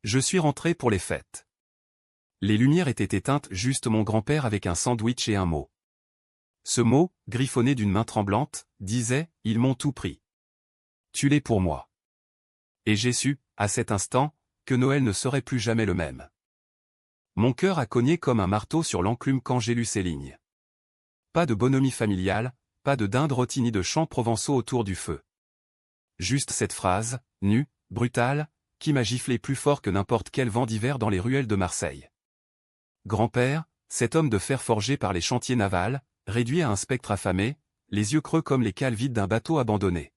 Je suis rentré pour les fêtes. Les lumières étaient éteintes, juste mon grand-père avec un sandwich et un mot. Ce mot, griffonné d'une main tremblante, disait « Ils m'ont tout pris. Tu l'es pour moi. » Et j'ai su, à cet instant, que Noël ne serait plus jamais le même. Mon cœur a cogné comme un marteau sur l'enclume quand j'ai lu ces lignes. Pas de bonhomie familiale, pas de dinde rôtie ni de chants provençaux autour du feu. Juste cette phrase, nue, brutale, qui m'a giflé plus fort que n'importe quel vent d'hiver dans les ruelles de Marseille. Grand-père, cet homme de fer forgé par les chantiers navals, réduit à un spectre affamé, les yeux creux comme les cales vides d'un bateau abandonné.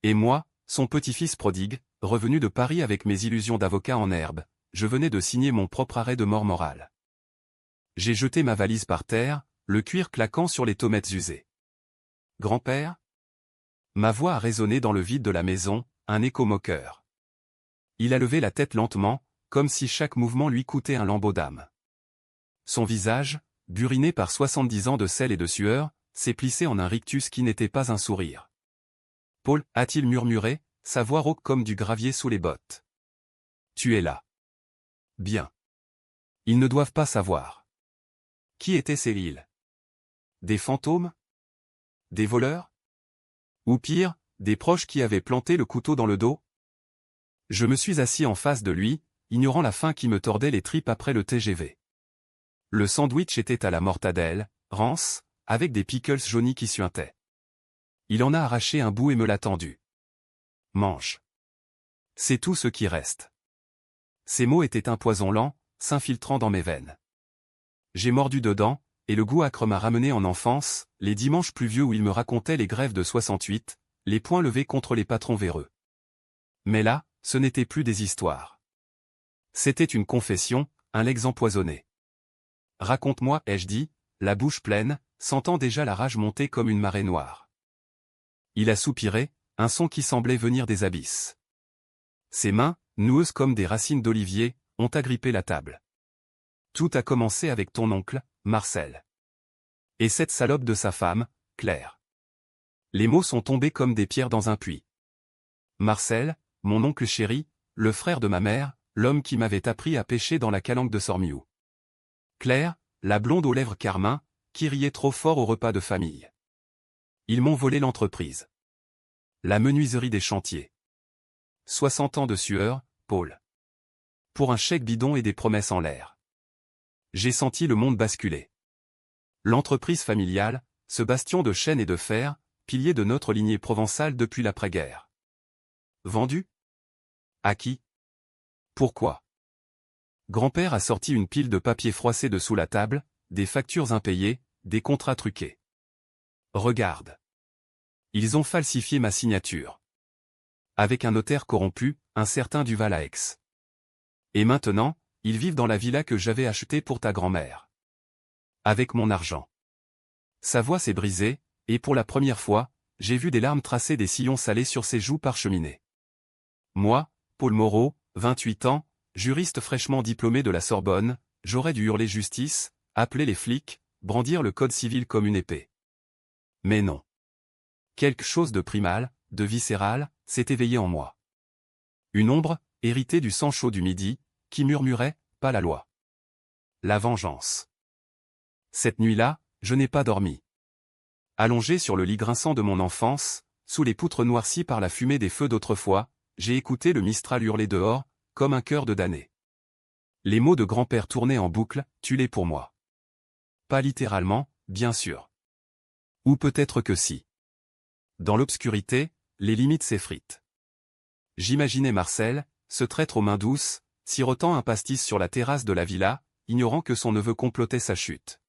Et moi, son petit-fils prodigue, revenu de Paris avec mes illusions d'avocat en herbe, je venais de signer mon propre arrêt de mort morale. J'ai jeté ma valise par terre, le cuir claquant sur les tomates usées. Grand-père ? Ma voix a résonné dans le vide de la maison, un écho moqueur. Il a levé la tête lentement, comme si chaque mouvement lui coûtait un lambeau d'âme. Son visage, buriné par 70 ans de sel et de sueur, s'est plissé en un rictus qui n'était pas un sourire. Paul, a-t-il murmuré, sa voix rauque comme du gravier sous les bottes. Tu es là. Bien. Ils ne doivent pas savoir. Qui étaient ces îles? Des fantômes? Des voleurs? Ou pire, des proches qui avaient planté le couteau dans le dos? Je me suis assis en face de lui, ignorant la faim qui me tordait les tripes après le TGV. Le sandwich était à la mortadelle, rance, avec des pickles jaunis qui suintaient. Il en a arraché un bout et me l'a tendu. Mange. C'est tout ce qui reste. Ces mots étaient un poison lent, s'infiltrant dans mes veines. J'ai mordu dedans, et le goût âcre m'a ramené en enfance, les dimanches pluvieux où il me racontait les grèves de 68, les poings levés contre les patrons véreux. Mais là, ce n'était plus des histoires. C'était une confession, un legs empoisonné. Raconte-moi, ai-je dit, la bouche pleine, sentant déjà la rage monter comme une marée noire. Il a soupiré, un son qui semblait venir des abysses. Ses mains, noueuses comme des racines d'olivier, ont agrippé la table. Tout a commencé avec ton oncle, Marcel. Et cette salope de sa femme, Claire. Les mots sont tombés comme des pierres dans un puits. Marcel, mon oncle chéri, le frère de ma mère, l'homme qui m'avait appris à pêcher dans la calanque de Sormiou. Claire, la blonde aux lèvres carmin, qui riait trop fort au repas de famille. Ils m'ont volé l'entreprise. La menuiserie des chantiers. 60 ans de sueur, Paul. Pour un chèque bidon et des promesses en l'air. J'ai senti le monde basculer. L'entreprise familiale, ce bastion de chêne et de fer, pilier de notre lignée provençale depuis l'après-guerre. Vendu? À qui? Pourquoi? Grand-père a sorti une pile de papiers froissés de sous la table, des factures impayées, des contrats truqués. Regarde. Ils ont falsifié ma signature. Avec un notaire corrompu, un certain Duval à Aix. Et maintenant, ils vivent dans la villa que j'avais achetée pour ta grand-mère. Avec mon argent. Sa voix s'est brisée, et pour la première fois, j'ai vu des larmes tracer des sillons salés sur ses joues parcheminées. Moi, Paul Moreau, 28 ans, juriste fraîchement diplômé de la Sorbonne, j'aurais dû hurler justice, appeler les flics, brandir le code civil comme une épée. Mais non. Quelque chose de primal, de viscéral, s'est éveillé en moi. Une ombre, héritée du sang chaud du midi, qui murmurait, pas la loi. La vengeance. Cette nuit-là, je n'ai pas dormi. Allongé sur le lit grinçant de mon enfance, sous les poutres noircies par la fumée des feux d'autrefois, j'ai écouté le Mistral hurler dehors, comme un cœur de damné. Les mots de grand-père tournaient en boucle, tu l'es pour moi. Pas littéralement, bien sûr. Ou peut-être que si. Dans l'obscurité, les limites s'effritent. J'imaginais Marcel, ce traître aux mains douces, sirotant un pastis sur la terrasse de la villa, ignorant que son neveu complotait sa chute.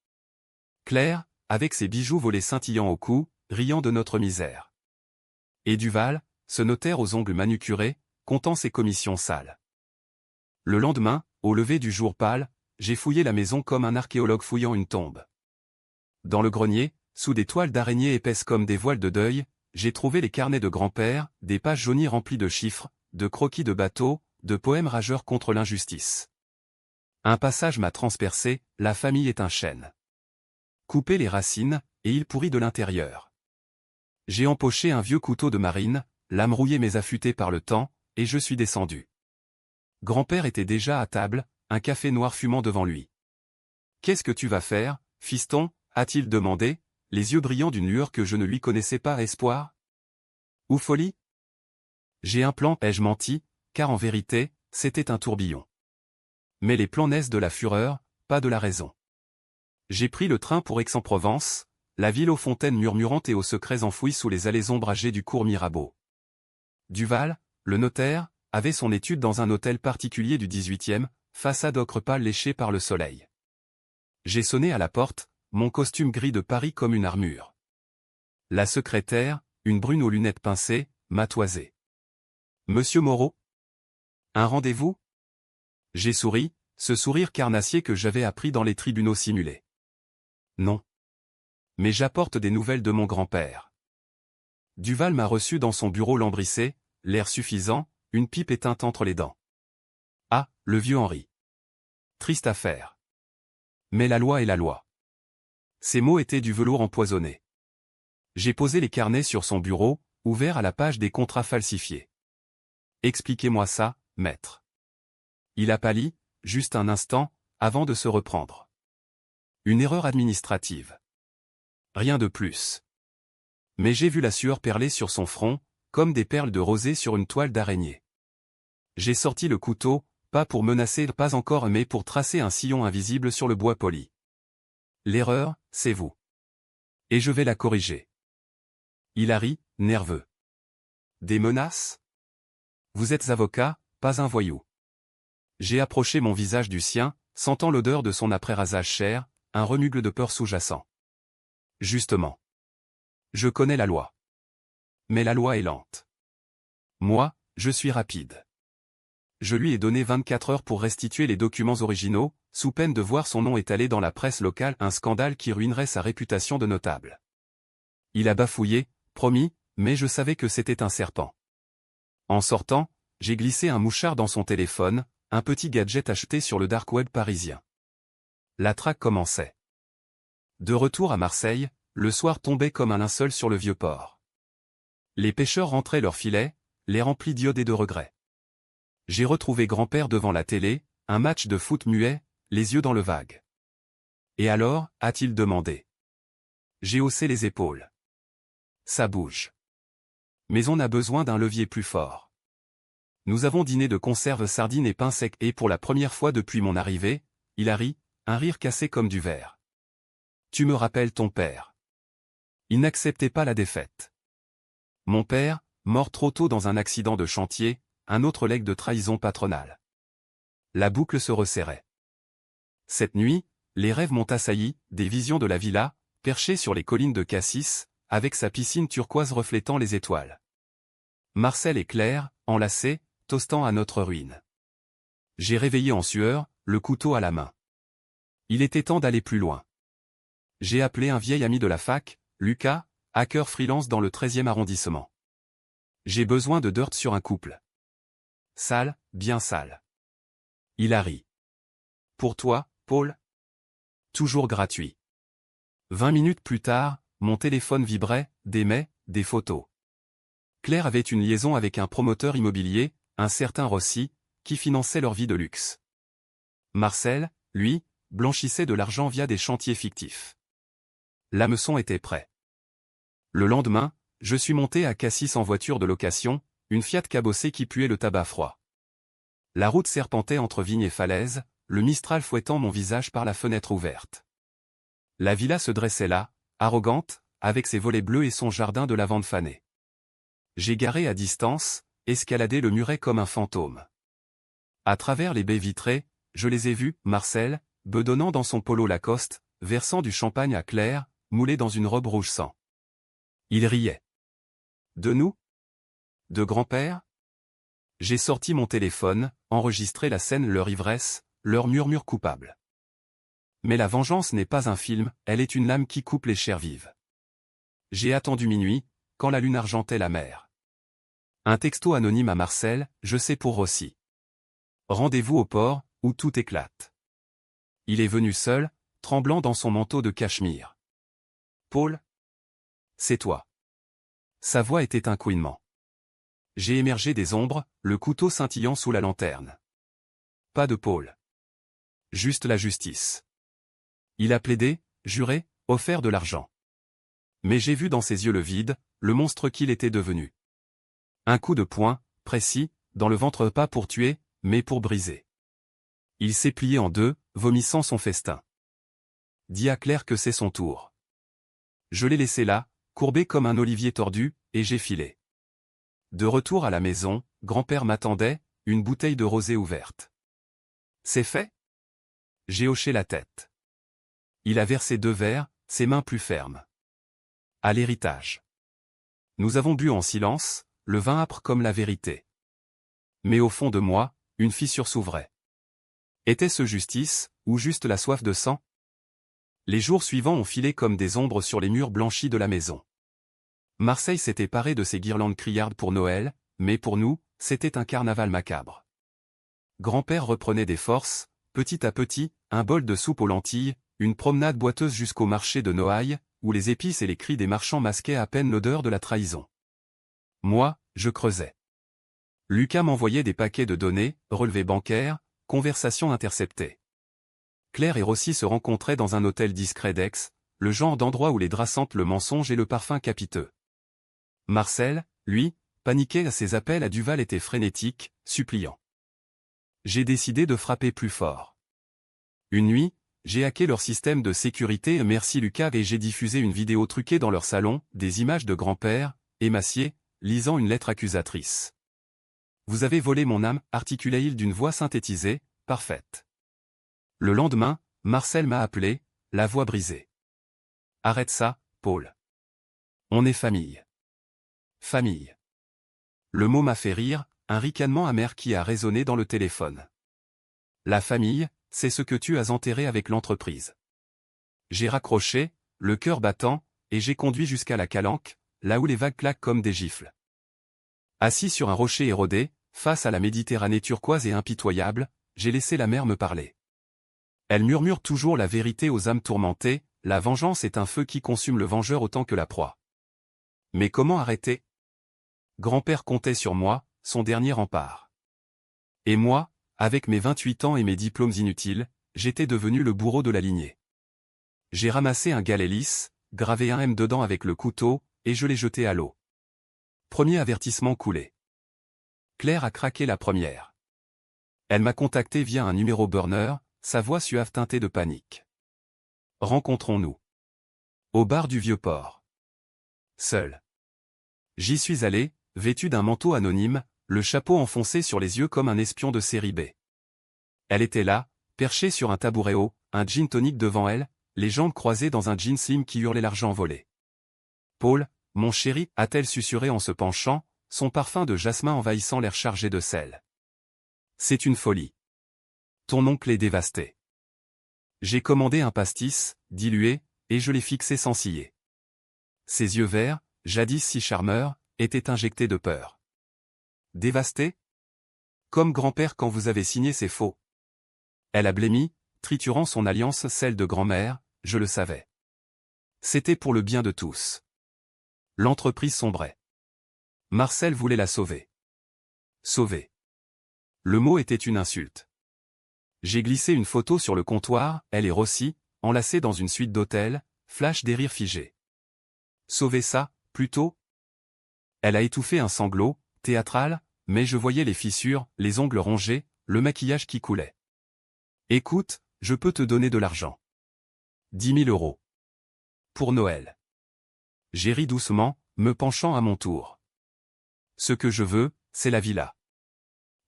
Claire, avec ses bijoux volés scintillant au cou, riant de notre misère. Et Duval, ce notaire aux ongles manucurés, comptant ses commissions sales. Le lendemain, au lever du jour pâle, j'ai fouillé la maison comme un archéologue fouillant une tombe. Dans le grenier, sous des toiles d'araignée épaisses comme des voiles de deuil, j'ai trouvé les carnets de grand-père, des pages jaunies remplies de chiffres, de croquis de bateaux, de poèmes rageurs contre l'injustice. Un passage m'a transpercé, la famille est un chêne. Coupez les racines, et il pourrit de l'intérieur. J'ai empoché un vieux couteau de marine, lame rouillée mais affûtée par le temps, et je suis descendu. Grand-père était déjà à table, un café noir fumant devant lui. « Qu'est-ce que tu vas faire, fiston ?» a-t-il demandé, les yeux brillants d'une lueur que je ne lui connaissais pas. Espoir? Ou folie? J'ai un plan, ai-je menti, car en vérité, c'était un tourbillon. Mais les plans naissent de la fureur, pas de la raison. J'ai pris le train pour Aix-en-Provence, la ville aux fontaines murmurantes et aux secrets enfouis sous les allées ombragées du cours Mirabeau. Duval, le notaire, avait son étude dans un hôtel particulier du 18e, façade ocre pâle léchée par le soleil. J'ai sonné à la porte, mon costume gris de Paris comme une armure. La secrétaire, une brune aux lunettes pincées, m'a toisé. « Monsieur Moreau ? Un rendez-vous ?» J'ai souri, ce sourire carnassier que j'avais appris dans les tribunaux simulés. « Non. Mais j'apporte des nouvelles de mon grand-père. » Duval m'a reçu dans son bureau lambrissé, l'air suffisant, une pipe éteinte entre les dents. Ah, le vieux Henri. Triste affaire. Mais la loi est la loi. Ces mots étaient du velours empoisonné. J'ai posé les carnets sur son bureau, ouvert à la page des contrats falsifiés. Expliquez-moi ça, maître. Il a pâli, juste un instant, avant de se reprendre. Une erreur administrative. Rien de plus. Mais j'ai vu la sueur perler sur son front, comme des perles de rosée sur une toile d'araignée. J'ai sorti le couteau, pas pour menacer, pas encore, mais pour tracer un sillon invisible sur le bois poli. L'erreur, c'est vous. Et je vais la corriger. Il a ri, nerveux. Des menaces? Vous êtes avocat, pas un voyou. J'ai approché mon visage du sien, sentant l'odeur de son après-rasage cher, un remugle de peur sous-jacent. Justement. Je connais la loi. Mais la loi est lente. Moi, je suis rapide. Je lui ai donné 24 heures pour restituer les documents originaux, sous peine de voir son nom étalé dans la presse locale, un scandale qui ruinerait sa réputation de notable. Il a bafouillé, promis, mais je savais que c'était un serpent. En sortant, j'ai glissé un mouchard dans son téléphone, un petit gadget acheté sur le dark web parisien. La traque commençait. De retour à Marseille, le soir tombait comme un linceul sur le vieux port. Les pêcheurs rentraient leurs filets, les remplis d'iode et de regrets. J'ai retrouvé grand-père devant la télé, un match de foot muet, les yeux dans le vague. Et alors, a-t-il demandé. J'ai haussé les épaules. Ça bouge. Mais on a besoin d'un levier plus fort. Nous avons dîné de conserves sardines et pain sec et pour la première fois depuis mon arrivée, il a ri, un rire cassé comme du verre. Tu me rappelles ton père. Il n'acceptait pas la défaite. Mon père, mort trop tôt dans un accident de chantier, un autre legs de trahison patronale. La boucle se resserrait. Cette nuit, les rêves m'ont assailli, des visions de la villa, perchée sur les collines de Cassis, avec sa piscine turquoise reflétant les étoiles. Marcel et Claire, enlacés, toastant à notre ruine. J'ai réveillé en sueur, le couteau à la main. Il était temps d'aller plus loin. J'ai appelé un vieil ami de la fac, Lucas, hacker freelance dans le 13e arrondissement. J'ai besoin de dirt sur un couple. Sale, bien sale. Il a ri. Pour toi, Paul? Toujours gratuit. 20 minutes plus tard, mon téléphone vibrait, des photos. Claire avait une liaison avec un promoteur immobilier, un certain Rossi, qui finançait leur vie de luxe. Marcel, lui, blanchissait de l'argent via des chantiers fictifs. L'hameçon était prêt. Le lendemain, je suis monté à Cassis en voiture de location, une Fiat cabossée qui puait le tabac froid. La route serpentait entre vignes et falaises, le Mistral fouettant mon visage par la fenêtre ouverte. La villa se dressait là, arrogante, avec ses volets bleus et son jardin de lavande fanée. J'ai garé à distance, escaladé le muret comme un fantôme. À travers les baies vitrées, je les ai vus, Marcel, bedonnant dans son polo Lacoste, versant du champagne à Claire, moulé dans une robe rouge sang. Il riait. De nous? De grand-père? J'ai sorti mon téléphone, enregistré la scène, leur ivresse, leur murmure coupable. Mais la vengeance n'est pas un film, elle est une lame qui coupe les chairs vives. J'ai attendu minuit, quand la lune argentait la mer. Un texto anonyme à Marcel, je sais pour Rossi. Rendez-vous au port, où tout éclate. Il est venu seul, tremblant dans son manteau de cachemire. Paul? C'est toi. Sa voix était un couinement. J'ai émergé des ombres, le couteau scintillant sous la lanterne. pas de Paul. Juste la justice. Il a plaidé, juré, offert de l'argent. Mais j'ai vu dans ses yeux le vide, le monstre qu'il était devenu. Un coup de poing, précis, dans le ventre pas pour tuer, mais pour briser. Il s'est plié en deux, vomissant son festin. Dis à Claire que c'est son tour. Je l'ai laissé là, courbé comme un olivier tordu, et j'ai filé. De retour à la maison, grand-père m'attendait, une bouteille de rosée ouverte. C'est fait? J'ai hoché la tête. Il a versé 2 verres, ses mains plus fermes. À l'héritage. Nous avons bu en silence, le vin âpre comme la vérité. Mais au fond de moi, une fissure s'ouvrait. Était-ce justice, ou juste la soif de sang? Les jours suivants ont filé comme des ombres sur les murs blanchis de la maison. Marseille s'était parée de ses guirlandes criardes pour Noël, mais pour nous, c'était un carnaval macabre. Grand-père reprenait des forces, petit à petit, un bol de soupe aux lentilles, une promenade boiteuse jusqu'au marché de Noailles, où les épices et les cris des marchands masquaient à peine l'odeur de la trahison. Moi, je creusais. Lucas m'envoyait des paquets de données, relevés bancaires, conversations interceptées. Claire et Rossi se rencontraient dans un hôtel discret d'Aix, le genre d'endroit où les draps sentent le mensonge et le parfum capiteux. Marcel, lui, paniquait à ses appels à Duval étaient frénétiques, suppliants. J'ai décidé de frapper plus fort. Une nuit, j'ai hacké leur système de sécurité merci Lucas et j'ai diffusé une vidéo truquée dans leur salon, des images de grand-père, émacié, lisant une lettre accusatrice. Vous avez volé mon âme, articulait-il d'une voix synthétisée, parfaite. Le lendemain, Marcel m'a appelé, la voix brisée. Arrête ça, Paul. On est famille. Famille. Le mot m'a fait rire, un ricanement amer qui a résonné dans le téléphone. La famille, c'est ce que tu as enterré avec l'entreprise. J'ai raccroché, le cœur battant, et j'ai conduit jusqu'à la Calanque, là où les vagues claquent comme des gifles. Assis sur un rocher érodé, face à la Méditerranée turquoise et impitoyable, j'ai laissé la mer me parler. Elle murmure toujours la vérité aux âmes tourmentées, la vengeance est un feu qui consume le vengeur autant que la proie. Mais comment arrêter? Grand-père comptait sur moi, son dernier rempart. Et moi, avec mes 28 ans et mes diplômes inutiles, j'étais devenu le bourreau de la lignée. J'ai ramassé un galet lisse, gravé un M dedans avec le couteau, et je l'ai jeté à l'eau. Premier avertissement coulé. Claire a craqué la première. Elle m'a contacté via un numéro burner, sa voix suave teintée de panique. Rencontrons-nous. Au bar du Vieux-Port. Seul. J'y suis allé, vêtu d'un manteau anonyme, le chapeau enfoncé sur les yeux comme un espion de série B. Elle était là, perchée sur un tabouret haut, un gin tonic devant elle, les jambes croisées dans un jean slim qui hurlait l'argent volé. Paul, mon chéri, a-t-elle susurré en se penchant, son parfum de jasmin envahissant l'air chargé de sel. C'est une folie. Ton oncle est dévasté. J'ai commandé un pastis, dilué, et je l'ai fixé sans ciller. Ses yeux verts, jadis si charmeurs, étaient injectés de peur. Dévasté? Comme grand-père quand vous avez signé c'est faux. Elle a blêmi, triturant son alliance celle de grand-mère, je le savais. C'était pour le bien de tous. L'entreprise sombrait. Marcel voulait la sauver. Sauver. Le mot était une insulte. J'ai glissé une photo sur le comptoir, elle et Rossi, enlacés dans une suite d'hôtels, flash des rires figés. Sauver ça, plutôt? Elle a étouffé un sanglot, théâtral, mais je voyais les fissures, les ongles rongés, le maquillage qui coulait. Écoute, je peux te donner de l'argent. 10 000 euros. Pour Noël. J'ai ri doucement, me penchant à mon tour. Ce que je veux, c'est la villa.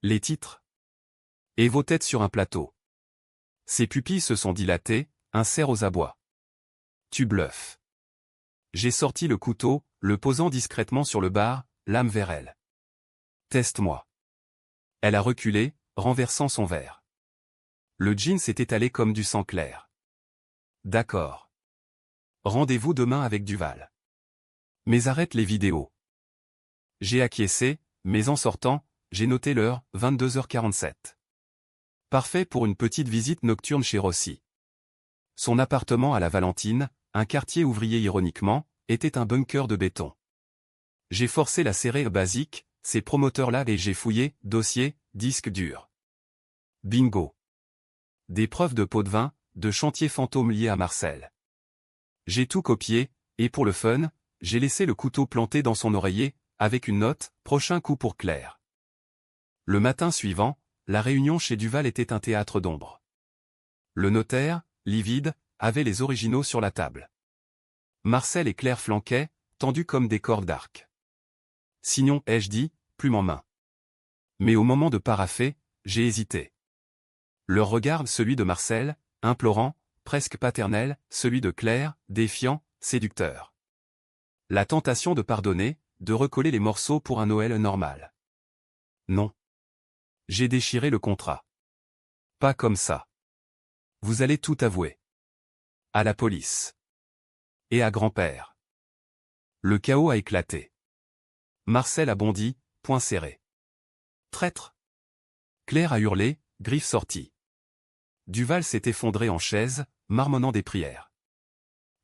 Les titres. Et vos têtes sur un plateau. Ses pupilles se sont dilatées, un cerf aux abois. Tu bluffes. J'ai sorti le couteau, le posant discrètement sur le bar, l'âme vers elle. Teste-moi. Elle a reculé, renversant son verre. Le jean s'est étalé comme du sang clair. D'accord. Rendez-vous demain avec Duval. Mais arrête les vidéos. J'ai acquiescé, mais en sortant, j'ai noté l'heure, 22h47. Parfait pour une petite visite nocturne chez Rossi. Son appartement à la Valentine, un quartier ouvrier ironiquement, était un bunker de béton. J'ai forcé la serrure basique, ces promoteurs-là et j'ai fouillé, dossier, disque dur. Bingo. Des preuves de pots de vin, de chantiers fantômes liés à Marcel. J'ai tout copié, et pour le fun, j'ai laissé le couteau planté dans son oreiller, avec une note, prochain coup pour Claire. Le matin suivant, la réunion chez Duval était un théâtre d'ombre. Le notaire, livide, avait les originaux sur la table. Marcel et Claire flanquaient, tendus comme des cordes d'arc. Signons, ai-je dit, plume en main. Mais au moment de paraffer, j'ai hésité. Leur regard, celui de Marcel, implorant, presque paternel, celui de Claire, défiant, séducteur. La tentation de pardonner, de recoller les morceaux pour un Noël normal. Non. J'ai déchiré le contrat. Pas comme ça. Vous allez tout avouer. À la police. Et à grand-père. Le chaos a éclaté. Marcel a bondi, poing serré. Traître. Claire a hurlé, griffes sorties. Duval s'est effondré en chaise, marmonnant des prières.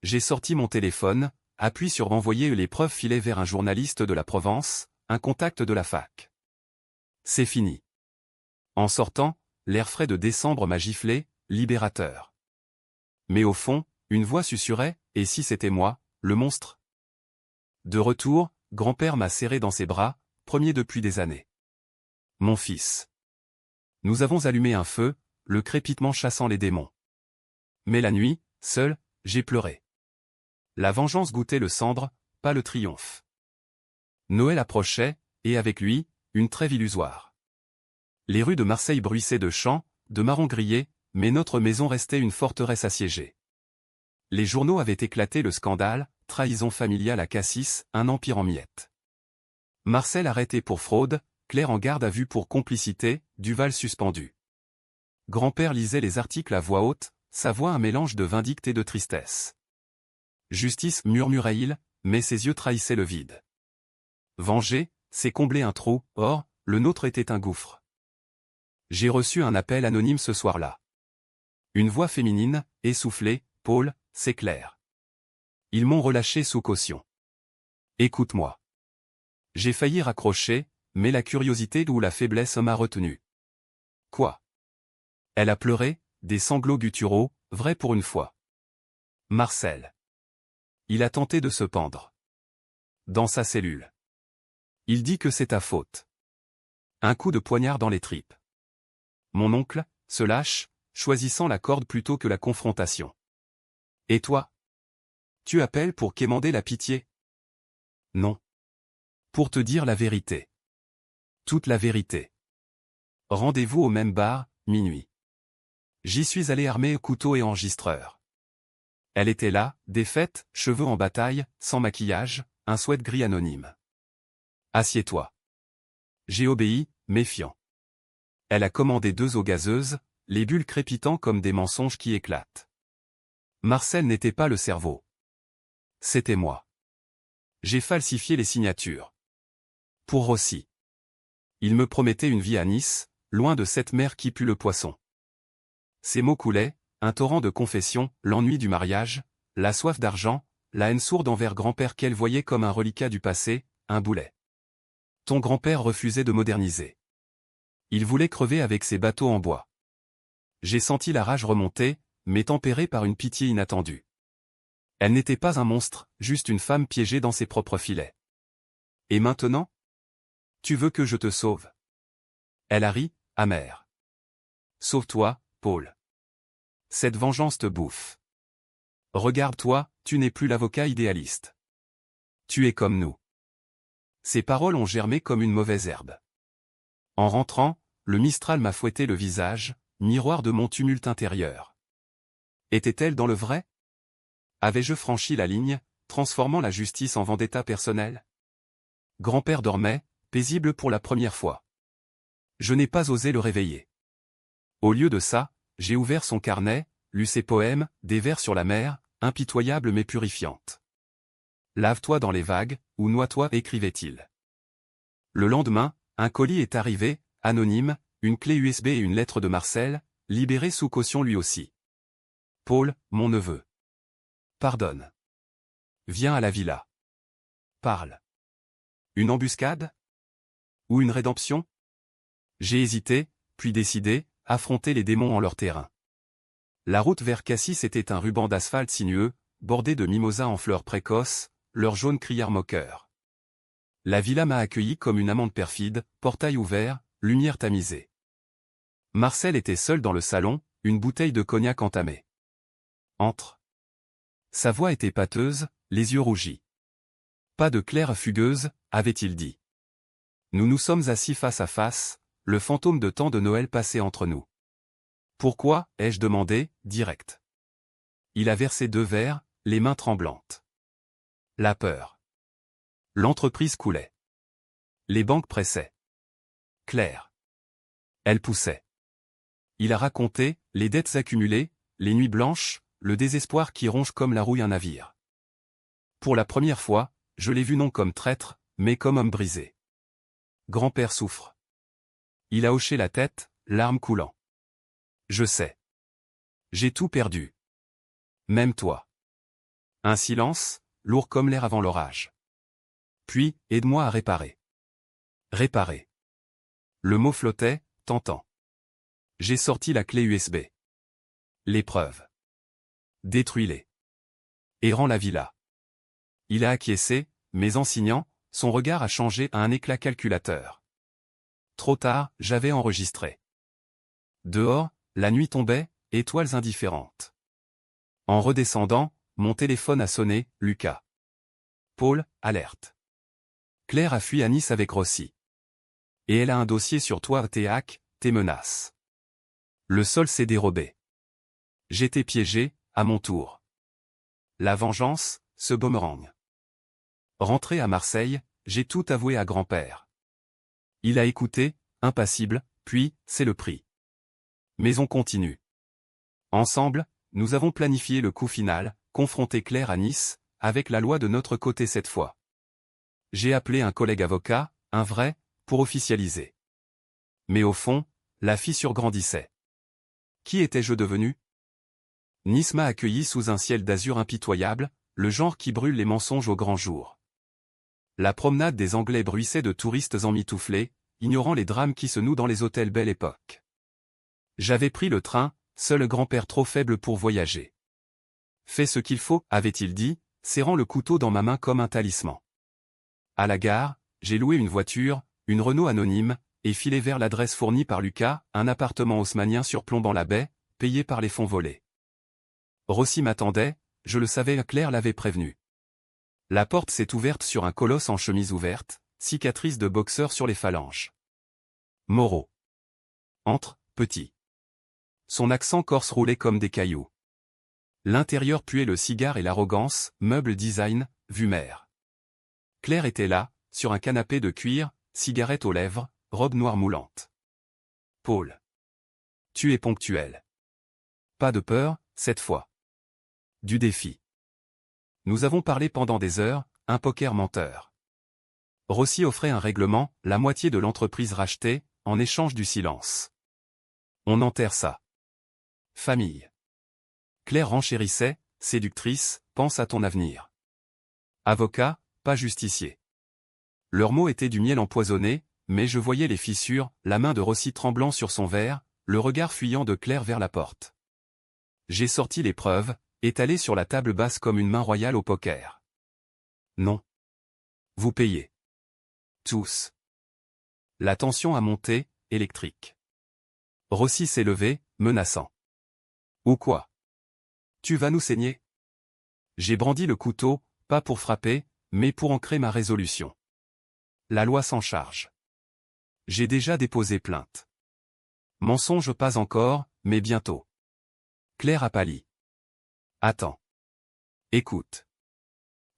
J'ai sorti mon téléphone, appui sur envoyer les preuves filées vers un journaliste de la Provence, un contact de la fac. C'est fini. En sortant, l'air frais de décembre m'a giflé, libérateur. Mais au fond, une voix susurrait, et si c'était moi, le monstre? De retour, grand-père m'a serré dans ses bras, premier depuis des années. Mon fils. Nous avons allumé un feu, le crépitement chassant les démons. Mais la nuit, seul, j'ai pleuré. La vengeance goûtait le cendre, pas le triomphe. Noël approchait, et avec lui, une trêve illusoire. Les rues de Marseille bruissaient de chants, de marrons grillés, mais notre maison restait une forteresse assiégée. Les journaux avaient éclaté le scandale, trahison familiale à Cassis, un empire en miettes. Marcel arrêté pour fraude, Claire en garde à vue pour complicité, Duval suspendu. Grand-père lisait les articles à voix haute, sa voix un mélange de vindicte et de tristesse. Justice, murmurait-il, mais ses yeux trahissaient le vide. Venger, c'est combler un trou, or, le nôtre était un gouffre. J'ai reçu un appel anonyme ce soir-là. Une voix féminine, essoufflée, Paul, c'est clair. Ils m'ont relâché sous caution. Écoute-moi. J'ai failli raccrocher, mais la curiosité ou la faiblesse m'a retenu. Quoi? Elle a pleuré, des sanglots gutturaux, vrai pour une fois. Marcel. Il a tenté de se pendre. Dans sa cellule. Il dit que c'est ta faute. Un coup de poignard dans les tripes. Mon oncle, se lâche, choisissant la corde plutôt que la confrontation. Et toi? Tu appelles pour quémander la pitié? Non. Pour te dire la vérité. Toute la vérité. Rendez-vous au même bar, minuit. J'y suis allé armé couteau et enregistreur. Elle était là, défaite, cheveux en bataille, sans maquillage, un sweat gris anonyme. Assieds-toi. J'ai obéi, méfiant. Elle a commandé 2 eaux gazeuses, les bulles crépitant comme des mensonges qui éclatent. Marcel n'était pas le cerveau. C'était moi. J'ai falsifié les signatures. Pour Rossi. Il me promettait une vie à Nice, loin de cette mer qui pue le poisson. Ces mots coulaient, un torrent de confessions, l'ennui du mariage, la soif d'argent, la haine sourde envers grand-père qu'elle voyait comme un reliquat du passé, un boulet. Ton grand-père refusait de moderniser. Il voulait crever avec ses bateaux en bois. J'ai senti la rage remonter, mais tempérée par une pitié inattendue. Elle n'était pas un monstre, juste une femme piégée dans ses propres filets. Et maintenant? Tu veux que je te sauve? Elle a ri, amère. Sauve-toi, Paul. Cette vengeance te bouffe. Regarde-toi, tu n'es plus l'avocat idéaliste. Tu es comme nous. Ces paroles ont germé comme une mauvaise herbe. En rentrant, le Mistral m'a fouetté le visage, miroir de mon tumulte intérieur. Était-elle dans le vrai? Avais-je franchi la ligne, transformant la justice en vendetta personnelle? Grand-père dormait, paisible pour la première fois. Je n'ai pas osé le réveiller. Au lieu de ça, j'ai ouvert son carnet, lu ses poèmes, des vers sur la mer, impitoyables mais purifiantes. Lave-toi dans les vagues, ou noie-toi, écrivait-il. Le lendemain, un colis est arrivé, anonyme, une clé USB et une lettre de Marcel, libéré sous caution lui aussi. Paul, mon neveu. Pardonne. Viens à la villa. Parle. Une embuscade? Ou une rédemption? J'ai hésité, puis décidé, affronter les démons en leur terrain. La route vers Cassis était un ruban d'asphalte sinueux, bordé de mimosas en fleurs précoces, leurs jaunes criards moqueurs. La villa m'a accueilli comme une amante perfide, portail ouvert, lumière tamisée. Marcel était seul dans le salon, une bouteille de cognac entamée. Entre. Sa voix était pâteuse, les yeux rougis. Pas de Claire fugueuse, avait-il dit. Nous nous sommes assis face à face, le fantôme de temps de Noël passait entre nous. Pourquoi, ai-je demandé, direct. Il a versé 2 verres, les mains tremblantes. La peur. L'entreprise coulait. Les banques pressaient. Claire. Elle poussait. Il a raconté, les dettes accumulées, les nuits blanches, le désespoir qui ronge comme la rouille un navire. Pour la première fois, je l'ai vu non comme traître, mais comme homme brisé. Grand-père souffre. Il a hoché la tête, larmes coulant. Je sais. J'ai tout perdu. Même toi. Un silence, lourd comme l'air avant l'orage. Puis, aide-moi à réparer. Réparer. Le mot flottait, tentant. J'ai sorti la clé USB. L'épreuve. Détruis-les. Et rends la villa. Il a acquiescé, mais en signant, son regard a changé à un éclat calculateur. Trop tard, j'avais enregistré. Dehors, la nuit tombait, étoiles indifférentes. En redescendant, mon téléphone a sonné, Lucas. Paul, alerte. Claire a fui à Nice avec Rossi. Et elle a un dossier sur toi, tes hacks, tes menaces. Le sol s'est dérobé. J'étais piégé, à mon tour. La vengeance, ce boomerang. Rentré à Marseille, j'ai tout avoué à grand-père. Il a écouté, impassible, puis, c'est le prix. Mais on continue. Ensemble, nous avons planifié le coup final, confronter Claire à Nice, avec la loi de notre côté cette fois. J'ai appelé un collègue avocat, un vrai, pour officialiser. Mais au fond, la fissure grandissait. Qui étais-je devenu? Nice m'a accueilli sous un ciel d'azur impitoyable, le genre qui brûle les mensonges au grand jour. La promenade des Anglais bruissait de touristes emmitouflés, ignorant les drames qui se nouent dans les hôtels Belle Époque. J'avais pris le train, seul grand-père trop faible pour voyager. Fais ce qu'il faut, avait-il dit, serrant le couteau dans ma main comme un talisman. À la gare, j'ai loué une voiture, une Renault anonyme, et filé vers l'adresse fournie par Lucas, un appartement haussmannien surplombant la baie, payé par les fonds volés. Rossi m'attendait, je le savais, Claire l'avait prévenu. La porte s'est ouverte sur un colosse en chemise ouverte, cicatrice de boxeur sur les phalanges. Moreau. Entre, petit. Son accent corse roulait comme des cailloux. L'intérieur puait le cigare et l'arrogance, meuble design, vue mer. Claire était là, sur un canapé de cuir, cigarette aux lèvres, robe noire moulante. Paul. Tu es ponctuel. Pas de peur, cette fois. Du défi. Nous avons parlé pendant des heures, un poker menteur. Rossi offrait un règlement, la moitié de l'entreprise rachetée, en échange du silence. On enterre ça. Famille. Claire renchérissait, séductrice, pense à ton avenir. Avocat, pas justicier. Leurs mots étaient du miel empoisonné, mais je voyais les fissures, la main de Rossi tremblant sur son verre, le regard fuyant de Claire vers la porte. J'ai sorti les preuves, étalées sur la table basse comme une main royale au poker. Non. Vous payez. Tous. La tension a monté, électrique. Rossi s'est levé, menaçant. Ou quoi? Tu vas nous saigner? J'ai brandi le couteau, pas pour frapper, mais pour ancrer ma résolution. La loi s'en charge. J'ai déjà déposé plainte. Mensonge pas encore, mais bientôt. Claire a pâli. Attends. Écoute.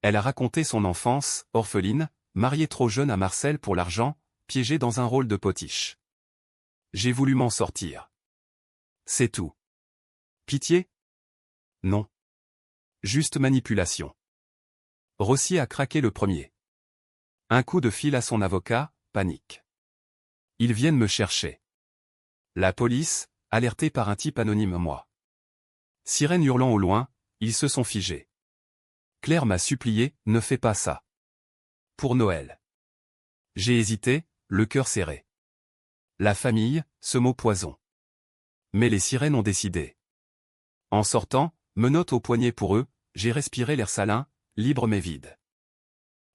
Elle a raconté son enfance, orpheline, mariée trop jeune à Marcel pour l'argent, piégée dans un rôle de potiche. J'ai voulu m'en sortir. C'est tout. Pitié? Non. Juste manipulation. Rossi a craqué le premier. Un coup de fil à son avocat, panique. Ils viennent me chercher. La police, alertée par un type anonyme moi. Sirène hurlant au loin, ils se sont figés. Claire m'a supplié, ne fais pas ça. Pour Noël. J'ai hésité, le cœur serré. La famille, ce mot poison. Mais les sirènes ont décidé. En sortant, menottes au poignet pour eux, j'ai respiré l'air salin, libre mais vide.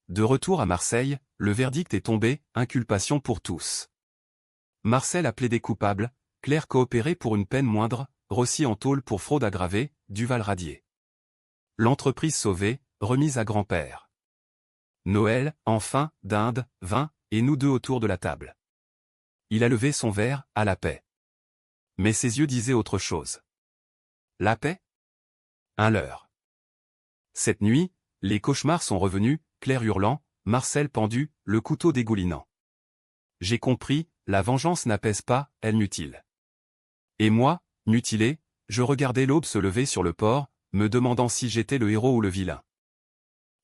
De retour à Marseille, le verdict est tombé, inculpation pour tous. Marcel a plaidé coupable, Claire coopéré pour une peine moindre, Rossi en tôle pour fraude aggravée, Duval radié. L'entreprise sauvée, remise à grand-père. Noël, enfin, dinde, vin, et nous deux autour de la table. Il a levé son verre, à la paix. Mais ses yeux disaient autre chose. La paix? Un leurre. Cette nuit, les cauchemars sont revenus, Claire hurlant, Marcel pendu, le couteau dégoulinant. J'ai compris, la vengeance n'apaise pas, elle mutile. Et moi, mutilé, je regardais l'aube se lever sur le port, me demandant si j'étais le héros ou le vilain.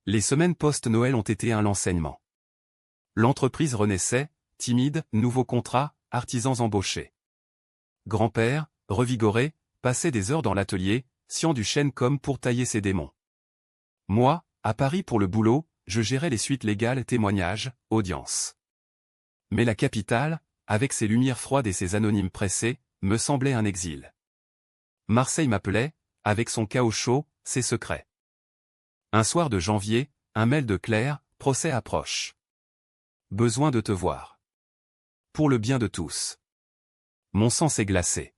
Les semaines post-Noël ont été un enseignement. L'entreprise renaissait, timide, nouveau contrat, artisans embauchés. Grand-père, revigoré, passait des heures dans l'atelier, sciant du chêne comme pour tailler ses démons. Moi, à Paris pour le boulot, je gérais les suites légales, témoignages, audiences. Mais la capitale, avec ses lumières froides et ses anonymes pressés, me semblait un exil. Marseille m'appelait, avec son chaos chaud, ses secrets. Un soir de janvier, un mail de Claire, procès approche. Besoin de te voir. Pour le bien de tous. Mon sang s'est glacé.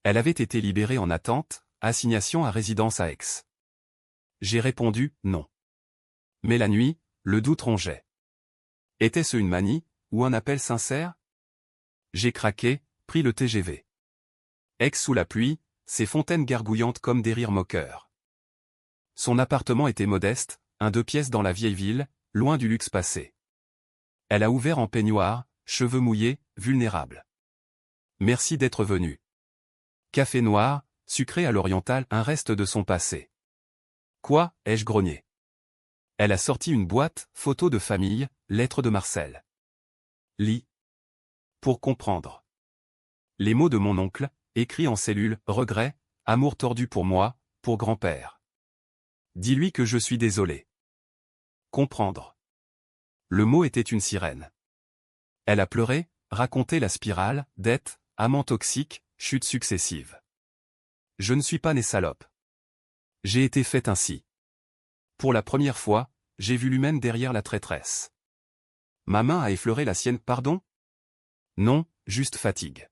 Elle avait été libérée en attente, assignation à résidence à Aix. J'ai répondu, non. Mais la nuit, le doute rongeait. Était-ce une manie, ou un appel sincère? J'ai craqué, pris le TGV. Aix sous la pluie, ses fontaines gargouillantes comme des rires moqueurs. Son appartement était modeste, un 2 pièces dans la vieille ville, loin du luxe passé. Elle a ouvert en peignoir, cheveux mouillés, vulnérable. Merci d'être venu. Café noir, sucré à l'oriental, un reste de son passé. Quoi, ai-je grogné? Elle a sorti une boîte, photo de famille, lettre de Marcel. Lis. Pour comprendre. Les mots de mon oncle, écrits en cellule, regret, amour tordu pour moi, pour grand-père. Dis-lui que je suis désolé. Comprendre. Le mot était une sirène. Elle a pleuré, raconté la spirale, dette, amant toxique, chute successive. Je ne suis pas né salope. J'ai été faite ainsi. Pour la première fois, j'ai vu l'humaine derrière la traîtresse. Ma main a effleuré la sienne, pardon? Non, juste fatigue.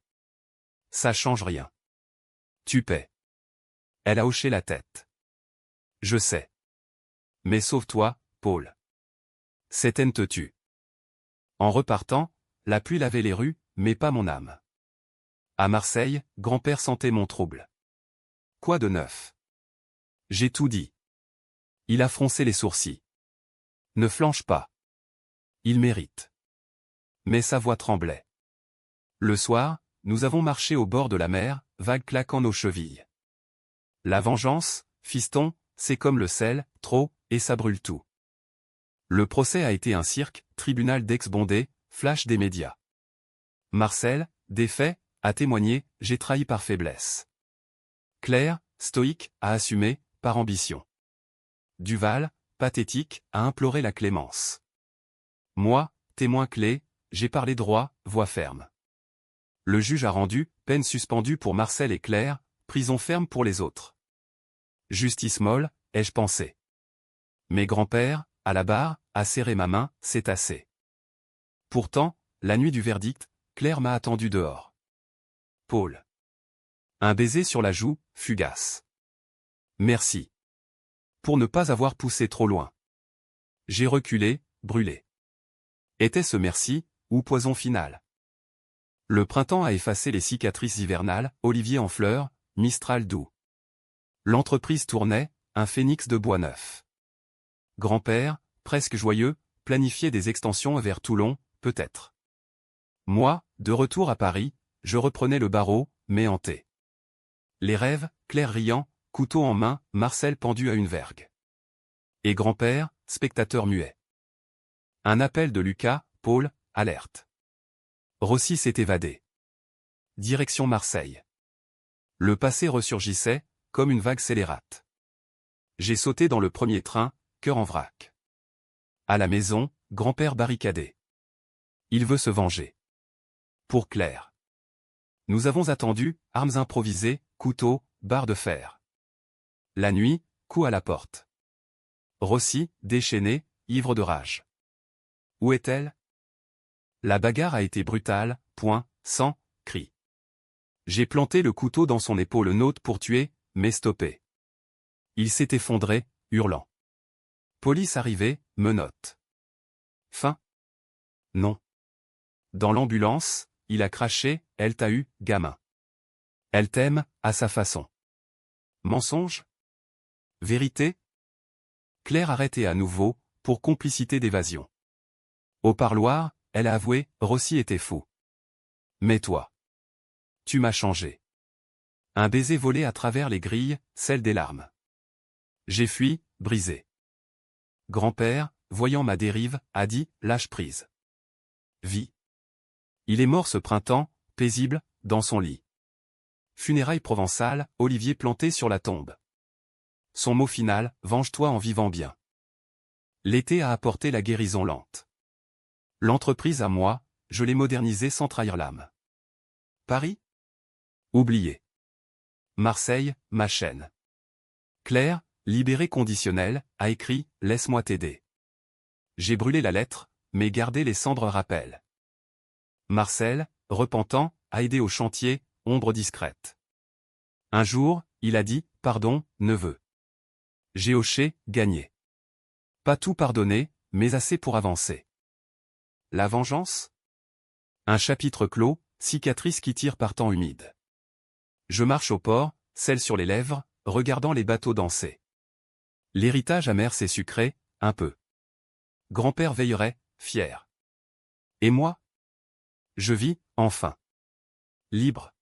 Ça change rien. Tu paies. Elle a hoché la tête. Je sais. Mais sauve-toi, Paul. Cette haine te tue. En repartant, la pluie lavait les rues, mais pas mon âme. À Marseille, grand-père sentait mon trouble. Quoi de neuf? J'ai tout dit. Il a froncé les sourcils. Ne flanche pas. Il mérite. Mais sa voix tremblait. Le soir, nous avons marché au bord de la mer, vagues claquant nos chevilles. La vengeance, fiston, c'est comme le sel, trop, et ça brûle tout. Le procès a été un cirque, tribunal d'ex-bondé, flash des médias. Marcel, défait, a témoigné, j'ai trahi par faiblesse. Claire, stoïque, a assumé, par ambition. Duval, pathétique, a imploré la clémence. Moi, témoin clé, j'ai parlé droit, voix ferme. Le juge a rendu, peine suspendue pour Marcel et Claire, prison ferme pour les autres. Justice molle, ai-je pensé. Mais grand-père, à la barre, a serré ma main, c'est assez. Pourtant, la nuit du verdict, Claire m'a attendu dehors. Paul. Un baiser sur la joue, fugace. Merci. Pour ne pas avoir poussé trop loin. J'ai reculé, brûlé. Était-ce merci, ou poison final? Le printemps a effacé les cicatrices hivernales, olivier en fleurs, mistral doux. L'entreprise tournait, un phénix de bois neuf. Grand-père, presque joyeux, planifiait des extensions vers Toulon, peut-être. Moi, de retour à Paris, je reprenais le barreau, mais hanté. Les rêves, Claire riant, couteau en main, Marcel pendu à une vergue. Et grand-père, spectateur muet. Un appel de Lucas, Paul, alerte. Rossi s'est évadé. Direction Marseille. Le passé ressurgissait, comme une vague scélérate. J'ai sauté dans le premier train, cœur en vrac. À la maison, grand-père barricadé. Il veut se venger. Pour Claire. Nous avons attendu, armes improvisées, couteaux, barres de fer. La nuit, coup à la porte. Rossi, déchaîné, ivre de rage. Où est-elle? La bagarre a été brutale, point, sang, cri. J'ai planté le couteau dans son épaule nôtre pour tuer, mais stoppé. Il s'est effondré, hurlant. Police arrivée, menottes. Fin. Non. Dans l'ambulance, il a craché, elle t'a eu, gamin. Elle t'aime, à sa façon. Mensonge? Vérité? Claire arrêtée à nouveau, pour complicité d'évasion. Au parloir, elle a avoué, Rossi était fou. Mais toi. Tu m'as changé. Un baiser volé à travers les grilles, celle des larmes. J'ai fui, brisé. Grand-père, voyant ma dérive, a dit, lâche prise. Vie. Il est mort ce printemps, paisible, dans son lit. Funérailles provençales, olivier planté sur la tombe. Son mot final, venge-toi en vivant bien. L'été a apporté la guérison lente. L'entreprise à moi, je l'ai modernisée sans trahir l'âme. Paris? Oublié. Marseille, ma chaîne. Claire, libérée conditionnelle, a écrit « Laisse-moi t'aider ». J'ai brûlé la lettre, mais gardé les cendres rappel. Marcel, repentant, a aidé au chantier, ombre discrète. Un jour, il a dit « Pardon, neveu ». J'ai hoché, gagné. Pas tout pardonné, mais assez pour avancer. La vengeance? Un chapitre clos, cicatrice qui tire par temps humide. Je marche au port, sel sur les lèvres, regardant les bateaux danser. L'héritage amer c'est sucré, un peu. Grand-père veillerait, fier. Et moi? Je vis, enfin. Libre.